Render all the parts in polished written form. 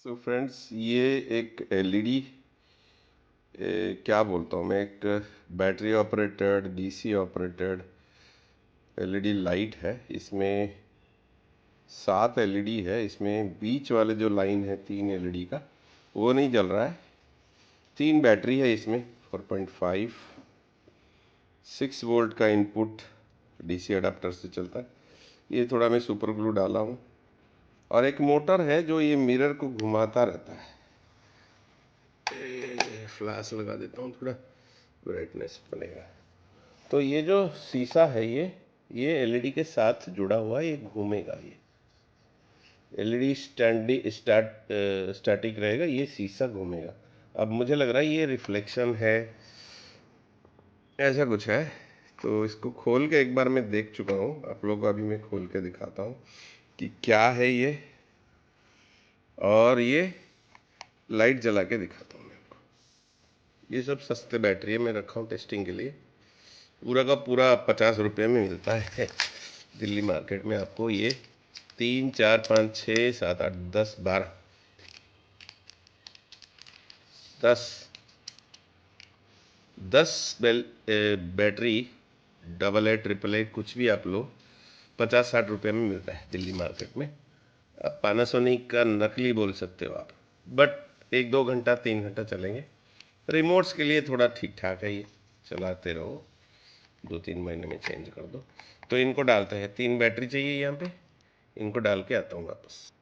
So friends, ये एक LED क्या बोलता हूँ मैं, एक battery operated DC operated LED light है। इसमें 7 एलईडी है। इसमें बीच वाले जो लाइन है 3 एलईडी का वो नहीं जल रहा है। 3 बैटरी है इसमें, 4.5 6 वोल्ट का इनपुट डीसी अडाप्टर से चलता है। ये थोड़ा मैं सुपर ग्लू डाला हूँ और एक मोटर है जो ये मिरर को घुमाता रहता है। फ्लैश लगा देता हूँ, थोड़ा ब्राइटनेस बनेगा। तो ये जो शीशा है ये एलईडी के साथ जुड़ा हुआ है, ये घूमेगा। ये एलईडी स्टैटिक रहेगा, ये शीशा घूमेगा। अब मुझे लग रहा है ये रिफ्लेक्शन है, ऐसा कुछ है। तो इसको खोल के एक बार मैं देख चुका हूँ, आप लोगों को अभी मैं खोल के दिखाता हूँ कि क्या है ये, और ये लाइट जला के दिखाता हूँ मैं आपको। ये सब सस्ते बैटरी है, मैं रखा हूँ टेस्टिंग के लिए। पूरा का पूरा 50 रुपये में मिलता है दिल्ली मार्केट में। आपको ये 3 4 5 6 7 8 10 12 10 battery double A triple A कुछ भी आप लो, 50 60 रुपये में मिलता है दिल्ली मार्केट में। अब पानासोनिक का नकली बोल सकते हो आप, बट 1 2 घंटा 3 घंटा चलेंगे। रिमोट्स के लिए थोड़ा ठीक ठाक है, ये चलाते रहो, 2 3 महीने में चेंज कर दो। तो इनको डालते हैं, 3 बैटरी चाहिए यहाँ पे, इनको डाल के आता हूँ वापस।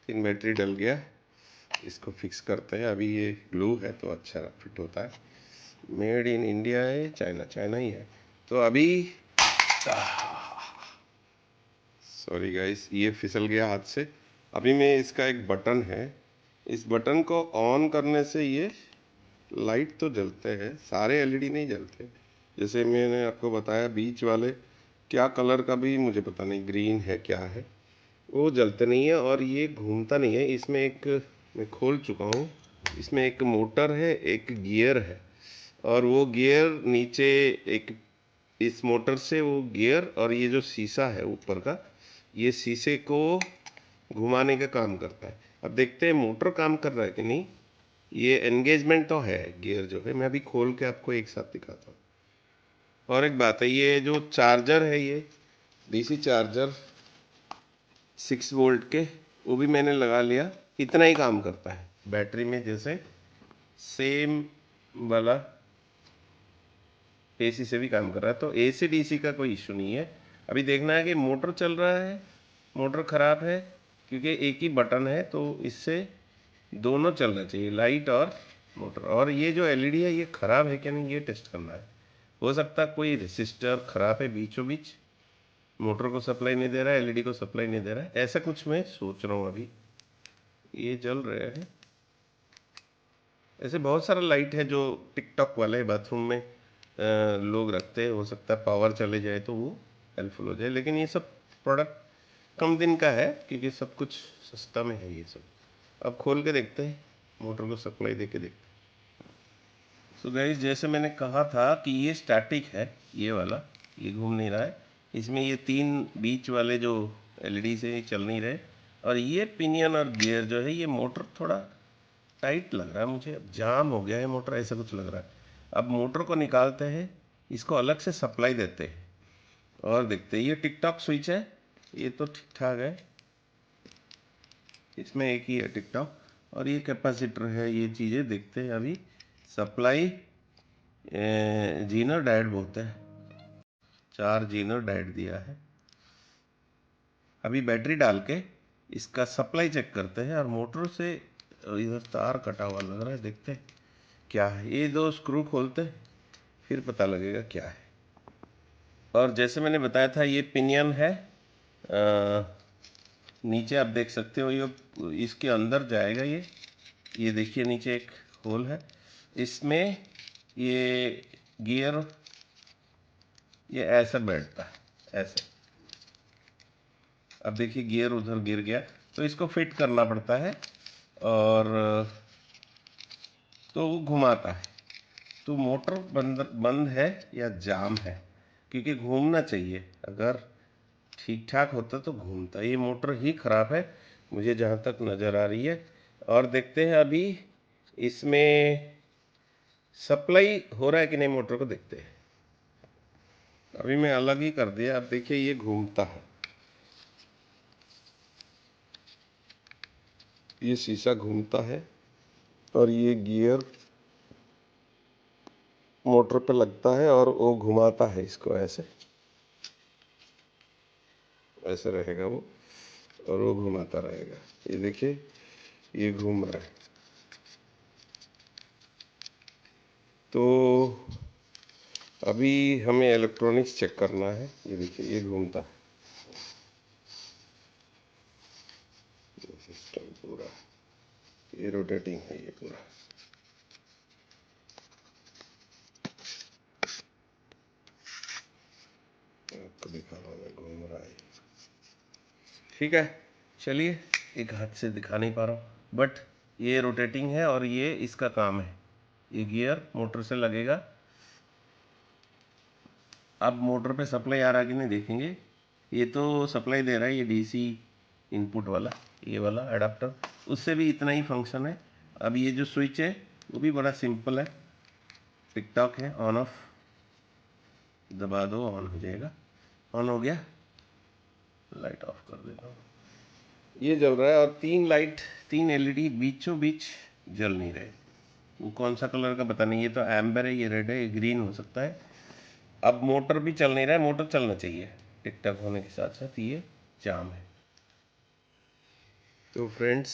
3 बैटरी डल गया, इसको फिक्स करते हैं। अभी ये ग्लू है तो अच्छा फिट होता है। मेड इन इंडिया है, चाइना चाइना ही है। तो अभी सॉरी गाइस, ये फिसल गया हाथ से। अभी मैं इसका एक बटन है, इस बटन को ऑन करने से ये लाइट तो जलते हैं, सारे एलईडी नहीं जलते। जैसे मैंने आपको बताया बीच वाले क्या कलर का भी मुझे पता नहीं, ग्रीन है क्या है, वो जलते नहीं है और ये घूमता नहीं है। इसमें एक, मैं खोल चुका हूँ, इसमें एक मोटर है, एक गियर है, और वो गियर नीचे एक, इस मोटर से वो गियर, और ये जो शीशा है ऊपर का, ये शीशे को घुमाने का काम करता है। अब देखते हैं मोटर काम कर रहा है कि नहीं। ये एंगेजमेंट तो है, गियर जो है, मैं अभी खोल के आपको एक साथ दिखाता हूँ। और एक बात है, ये जो चार्जर है, ये डीसी चार्जर 6 वोल्ट के, वो भी मैंने लगा लिया। इतना ही काम करता है बैटरी में, जैसे सेम वाला एसी से भी काम कर रहा है। तो एसी डीसी का कोई इशू नहीं है। अभी देखना है कि मोटर चल रहा है, मोटर ख़राब है, क्योंकि एक ही बटन है तो इससे दोनों चलना चाहिए, लाइट और मोटर। और ये जो एलईडी है ये ख़राब है क्या नहीं, ये टेस्ट करना है। हो सकता है कोई रेसिस्टर ख़राब है बीचों बीच, मोटर को सप्लाई नहीं दे रहा है, एलईडी को सप्लाई नहीं दे रहा है, ऐसा कुछ मैं सोच रहा हूँ। अभी ये जल रहे हैं। ऐसे बहुत सारा लाइट है जो टिकटॉक वाले बाथरूम में लोग रखते हैं। हो सकता है पावर चले जाए तो वो हेल्पफुल हो जाए, लेकिन ये सब प्रोडक्ट कम दिन का है क्योंकि सब कुछ सस्ता में है ये सब। अब खोल के देखते हैं, मोटर को सप्लाई दे के देखते हैं। सो गाइस, जैसे मैंने कहा था कि ये स्टैटिक है, ये वाला, ये घूम नहीं रहा है। इसमें ये 3 बीच वाले जो एलईडी से चल नहीं रहे, और ये पिनियन और गियर जो है, ये मोटर थोड़ा टाइट लग रहा है मुझे, अब जाम हो गया है मोटर, ऐसा कुछ लग रहा है। अब मोटर को निकालते हैं, इसको अलग से सप्लाई देते हैं और देखते हैं। ये टिकटॉक स्विच है, ये तो ठीक ठाक है, इसमें एक ही है टिकटॉक, और ये कैपेसिटर है, ये चीज़ें देखते हैं अभी। सप्लाई जीनर डायोड बोलते हैं, 4 जीनर डायोड दिया है। अभी बैटरी डाल के इसका सप्लाई चेक करते हैं, और मोटर से इधर तार कटा हुआ लग रहा है, देखते हैं क्या है। ये 2 स्क्रू खोलते हैं, फिर पता लगेगा क्या है। और जैसे मैंने बताया था, ये पिनियन है, नीचे आप देख सकते हो, ये इसके अंदर जाएगा। ये देखिए नीचे एक होल है, इसमें ये गियर, ये ऐसा बैठता है, ऐसे। अब देखिए गियर उधर गिर गया, तो इसको फिट करना पड़ता है, और तो वो घुमाता है। तो मोटर बंद बंद है या जाम है, क्योंकि घूमना चाहिए, अगर ठीक ठाक होता तो घूमता। ये मोटर ही ख़राब है मुझे जहाँ तक नज़र आ रही है। और देखते हैं अभी इसमें सप्लाई हो रहा है कि नहीं, मोटर को देखते हैं। अभी मैं अलग ही कर दिया। अब देखिए ये घूमता है, ये शीशा घूमता है और ये गियर मोटर पे लगता है और वो घुमाता है इसको, ऐसे ऐसे रहेगा वो, और वो घुमाता रहेगा। ये देखिए ये घूम रहा है। तो अभी हमें इलेक्ट्रॉनिक्स चेक करना है। ये देखिए ये घूमता है, ये सिस्टम पूरा, ये रोटेटिंग है ये पूरा। आपको दिखा रहा हूँ मैं, घूम रहा है। ठीक है, चलिए, एक हाथ से दिखा नहीं पा रहा हूँ, बट ये रोटेटिंग है और ये इसका काम है। ये गियर मोटर से लगेगा। अब मोटर पे सप्लाई आ रहा है कि नहीं देखेंगे। ये तो सप्लाई दे रहा है, ये डीसी इनपुट वाला, ये वाला एडाप्टर, उससे भी इतना ही फंक्शन है। अब ये जो स्विच है वो भी बड़ा सिंपल है, टिक टॉक है, ऑन ऑफ दबा दो ऑन हो जाएगा। ऑन हो गया, लाइट ऑफ कर देता हूँ। ये जल रहा है और तीन लाइट, तीन एलईडी बीचों बीच जल नहीं रहे। वो कौन सा कलर का पता नहीं, ये तो एम्बर है, ये रेड है, ये ग्रीन हो सकता है। अब मोटर भी चल नहीं रहा है, मोटर चलना चाहिए टिक टॉक होने के साथ साथ, ये जाम है। तो फ्रेंड्स,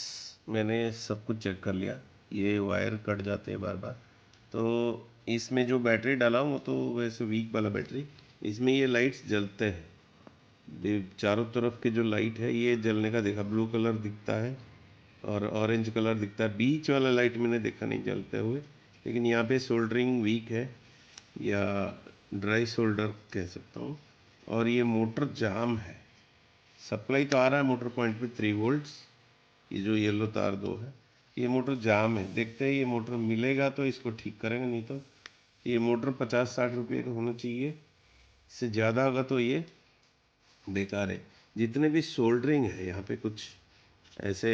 मैंने सब कुछ चेक कर लिया। ये वायर कट जाते हैं बार बार। तो इसमें जो बैटरी डाला हूँ वो तो वैसे वीक वाला बैटरी, इसमें ये लाइट्स जलते हैं। चारों तरफ के जो लाइट है ये जलने का देखा, ब्लू कलर दिखता है और ऑरेंज कलर दिखता है। बीच वाला लाइट मैंने देखा नहीं जलते हुए, लेकिन यहाँ पे सोल्डरिंग वीक है या ड्राई सोल्डर कह सकता हूँ। और ये मोटर जाम है। सप्लाई तो आ रहा है मोटर पॉइंट पे 3 वोल्ट्स, ये जो येलो तार दो है, ये मोटर जाम है। देखते हैं ये मोटर मिलेगा तो इसको ठीक करेंगे, नहीं तो ये मोटर 50-60 रुपये का होना चाहिए। इससे ज़्यादा होगा तो ये बेकार है। जितने भी सोल्डरिंग है यहाँ पे कुछ ऐसे,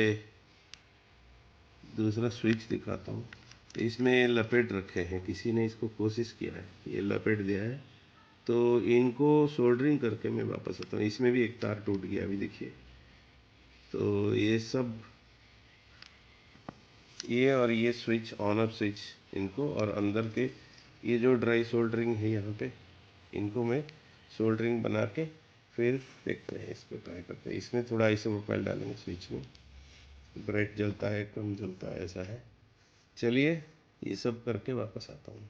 दूसरा स्विच दिखाता हूँ, इसमें लपेट रखे हैं, किसी ने इसको कोशिश किया है, ये लपेट दिया है। तो इनको सोल्डरिंग करके मैं वापस आता हूँ। इसमें भी एक तार टूट गया अभी देखिए। तो ये सब, ये और ये स्विच ऑन ऑफ स्विच, इनको और अंदर के ये जो ड्राई सोल्डरिंग है यहाँ पे, इनको मैं सोल्डरिंग बना के फिर देखते हैं, इसको ट्राई करते हैं। इसमें थोड़ा ऐसे प्रोफाइल डालेंगे स्विच में, ब्राइट जलता है कम जलता है ऐसा है। चलिए ये सब करके वापस आता हूँ।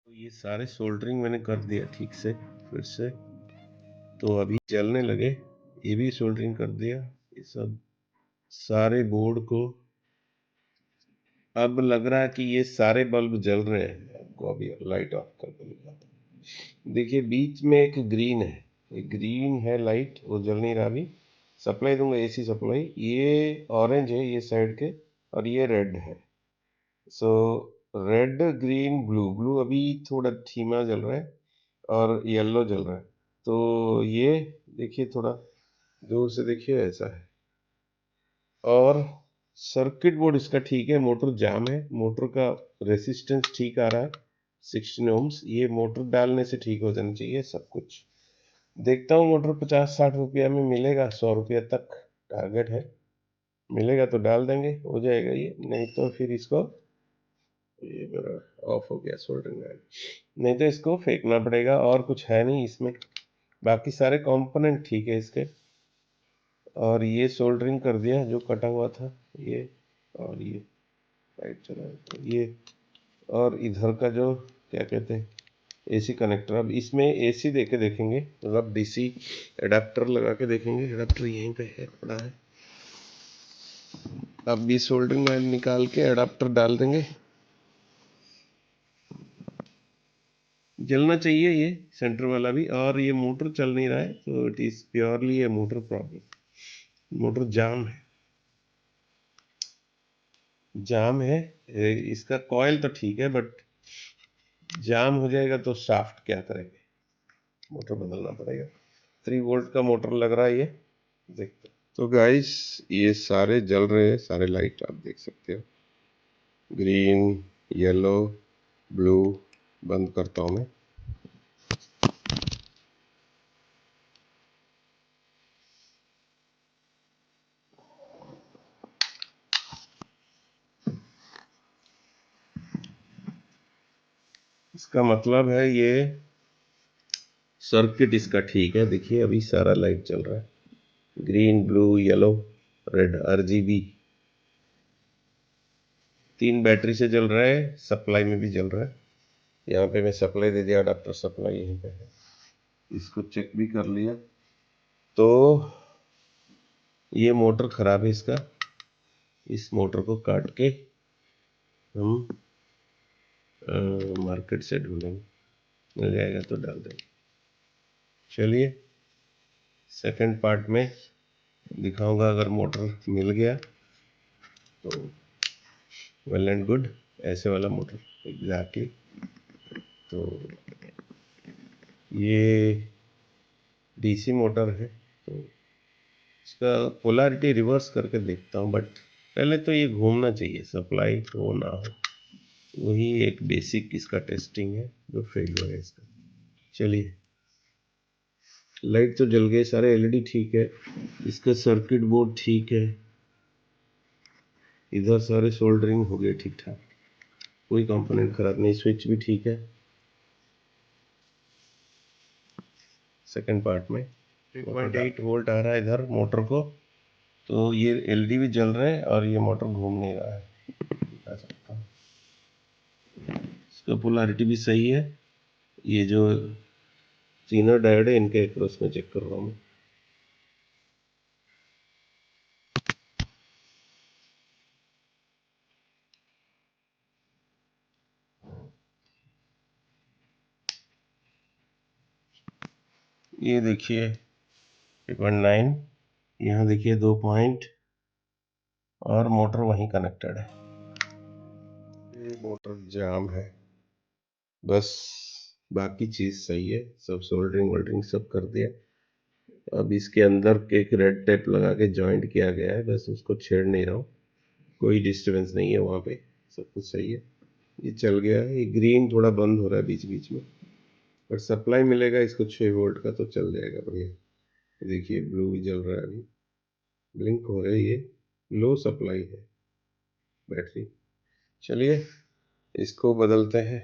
तो ये सारे सोल्डरिंग मैंने कर दिया ठीक से फिर से, तो अभी जलने लगे। ये भी सोल्डरिंग कर दिया, ये सब सारे बोर्ड को। अब लग रहा है कि ये सारे बल्ब जल रहे हैं। आपको अभी लाइट ऑफ कर दूंगा, देखिए बीच में एक ग्रीन है, एक ग्रीन है लाइट, वो जल नहीं रहा अभी। सप्लाई दूंगा एसी सप्लाई, ये ऑरेंज है ये साइड के, और ये रेड है। सो रेड ग्रीन ब्लू, ब्लू अभी थोड़ा धीमा जल रहा है और येलो जल रहा है। तो ये देखिए थोड़ा दूर से देखिए ऐसा है। और सर्किट बोर्ड इसका ठीक है, मोटर जाम है, मोटर का रेसिस्टेंस ठीक आ रहा है 16 ओम्स। ये मोटर डालने से ठीक हो जाना चाहिए सब कुछ। देखता हूँ मोटर 50-60 रुपया में मिलेगा, 100 रुपया तक टारगेट है। मिलेगा तो डाल देंगे, हो जाएगा ये, नहीं तो फिर इसको, ये मेरा ऑफ हो गया सोल्डरिंग आयरन, नहीं तो इसको फेंकना पड़ेगा। और कुछ है नहीं इसमें, बाकी सारे कंपोनेंट ठीक है इसके। और ये सोल्डरिंग कर दिया जो कटा हुआ था ये, और ये लाइट चला तो ये, और इधर का जो क्या कहते हैं एसी कनेक्टर। अब इसमें एसी दे के देखेंगे, मतलब डीसी एडाप्टर लगा के देखेंगे। एडाप्टर यहीं पे है पड़ा है। अब ये सोल्डरिंग आयरन निकाल के एडाप्टर डाल देंगे। जलना चाहिए ये सेंटर वाला भी। और ये मोटर चल नहीं रहा है, तो it is purely a motor problem. Motor jam है, जाम है। इसका कॉयल तो ठीक है, बट जाम हो जाएगा तो शाफ्ट क्या करेंगे। मोटर बदलना पड़ेगा। 3 वोल्ट का मोटर लग रहा है ये, देखते। तो गाइस ये सारे जल रहे हैं, सारे लाइट आप देख सकते हो, ग्रीन, येलो, ब्लू। बंद करता हूँ मैं। इसका मतलब है ये सर्किट इसका ठीक है। देखिए अभी सारा लाइट चल रहा है, green, blue, yellow, red, RGB। 3 battery से जल रहा है, सप्लाई में भी जल रहा है। यहाँ पे मैं सप्लाई दे दिया, अडाप्टर सप्लाई यहीं पे है। इसको चेक भी कर लिया। तो ये मोटर खराब है इसका। इस मोटर को काट के हम मार्केट से ढूंढेंगे, मिल जाएगा तो डाल देंगे। चलिए सेकंड पार्ट में दिखाऊंगा, अगर मोटर मिल गया तो वेल एंड गुड। ऐसे वाला मोटर एग्जैक्टली। तो ये DC मोटर है, तो इसका पोलैरिटी रिवर्स करके देखता हूँ, बट पहले तो ये घूमना चाहिए, सप्लाई हो ना हो। वही एक बेसिक इसका टेस्टिंग है जो फेल हुआ है इसका। चलिए लाइट तो जल गए, सारे LED ठीक है, इसका सर्किट बोर्ड ठीक है, इधर सारे सोल्डरिंग हो गए ठीक ठाक, कोई कंपोनेंट खराब नहीं, स्विच भी ठीक है। सेकंड पार्ट में 3.8 वोल्ट आ रहा है इधर मोटर को, तो ये LED भी जल रहा है और ये मोटर घूम नहीं रहा है। बता सकता हूँ इसका पोलैरिटी भी सही है। ये जो तीनों डायोड है इनके एक्रॉस में चेक कर रहा हूँ मैं। ये देखिए 3.9, यहाँ देखिए 2 पॉइंट, और मोटर वहीं कनेक्टेड है। ये मोटर जाम है बस, बाकी चीज़ सही है, सब सोल्डरिंग वोल्डरिंग सब कर दिया। अब इसके अंदर एक रेड टेप लगा के जॉइंट किया गया है, बस उसको छेड़ नहीं रहा हूँ, कोई डिस्टर्बेंस नहीं है वहाँ पे, सब कुछ सही है। ये चल गया है, ये ग्रीन थोड़ा बंद हो रहा है बीच बीच में, पर सप्लाई मिलेगा इसको 6 वोल्ट का तो चल जाएगा बढ़िया। देखिए ब्लू भी जल रहा है, अभी ब्लिंक हो रहा है, ये लो सप्लाई है बैटरी। चलिए इसको बदलते हैं।